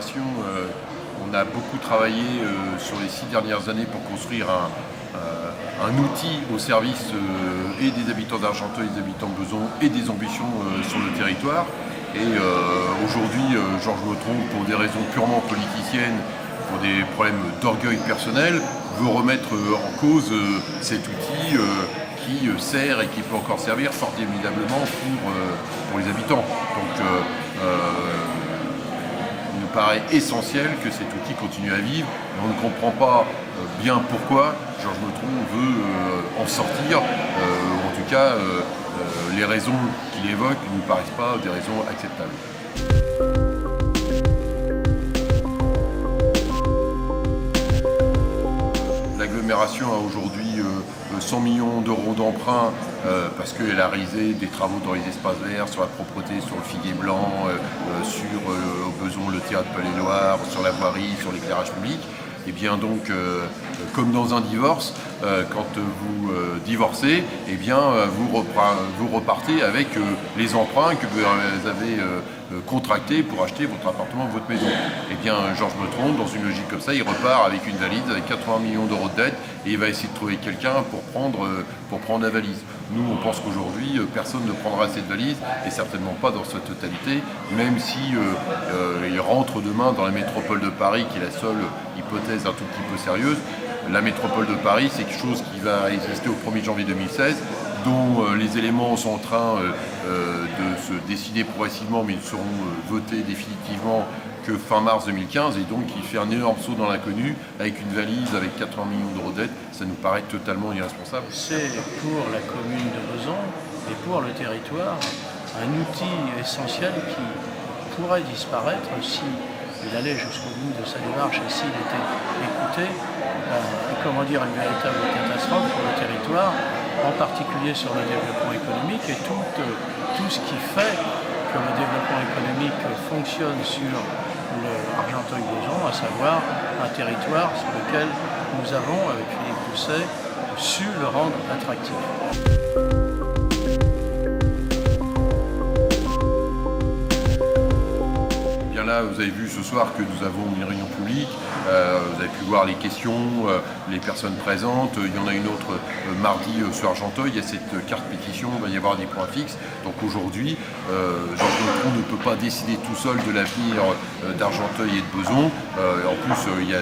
l'agglomération, on a beaucoup travaillé sur les 6 dernières années pour construire un outil au service et des habitants d'Argenteuil, des habitants de Besançon et des ambitions sur le territoire. Et aujourd'hui, Georges Meutron, pour des raisons purement politiciennes, pour des problèmes d'orgueil personnel, veut remettre en cause cet outil qui sert et qui peut encore servir formidablement pour les habitants. Donc il nous paraît essentiel que cet outil continue à vivre. On ne comprend pas bien pourquoi Georges Meutron veut en sortir. En tout cas, les raisons qu'il évoque ne nous paraissent pas des raisons acceptables. L'agglomération a aujourd'hui 100 millions d'euros d'emprunt parce qu'elle a réalisé des travaux dans les espaces verts, sur la propreté, sur le figuier blanc, sur au besoin le théâtre Palais-Loire, sur la voirie, sur l'éclairage public. Et bien donc, comme dans un divorce, quand vous divorcez, eh bien, vous repartez avec les emprunts que vous avez contractés pour acheter votre appartement ou votre maison. Eh bien, Georges Meutron, dans une logique comme ça, il repart avec une valise avec 80 millions d'euros de dette et il va essayer de trouver quelqu'un pour prendre la valise. Nous, on pense qu'aujourd'hui, personne ne prendra cette valise et certainement pas dans sa totalité, même si il rentre demain dans la métropole de Paris, qui est la seule hypothèse un tout petit peu sérieuse. La métropole de Paris, c'est quelque chose qui va exister au 1er janvier 2016, dont les éléments sont en train de se décider progressivement, mais ils seront votés définitivement que fin mars 2015, et donc il fait un énorme saut dans l'inconnu avec une valise avec 80 millions d'euros de dette. Ça nous paraît totalement irresponsable. C'est pour la commune de Besançon et pour le territoire un outil essentiel qui pourrait disparaître s'il allait jusqu'au bout de sa démarche et s'il était écouté. Une véritable catastrophe pour le territoire, en particulier sur le développement économique et tout ce qui fait que le développement économique fonctionne sur Argenteuil-Besançon, à savoir un territoire sur lequel nous avons, avec Philippe Doucet, su le rendre attractif. Là, vous avez vu ce soir que nous avons une réunion publique, vous avez pu voir les questions, les personnes présentes, il y en a une autre mardi sur Argenteuil, il y a cette carte pétition, il va y avoir des points fixes. Donc aujourd'hui, Georges Meutron ne peut pas décider tout seul de l'avenir d'Argenteuil et de Besançon. En plus, il y a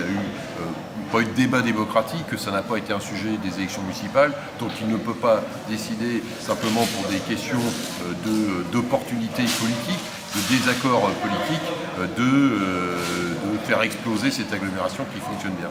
pas eu de débat démocratique, que ça n'a pas été un sujet des élections municipales, donc il ne peut pas décider simplement pour des questions d'opportunité politique, de désaccord politique, de faire exploser cette agglomération qui fonctionne bien.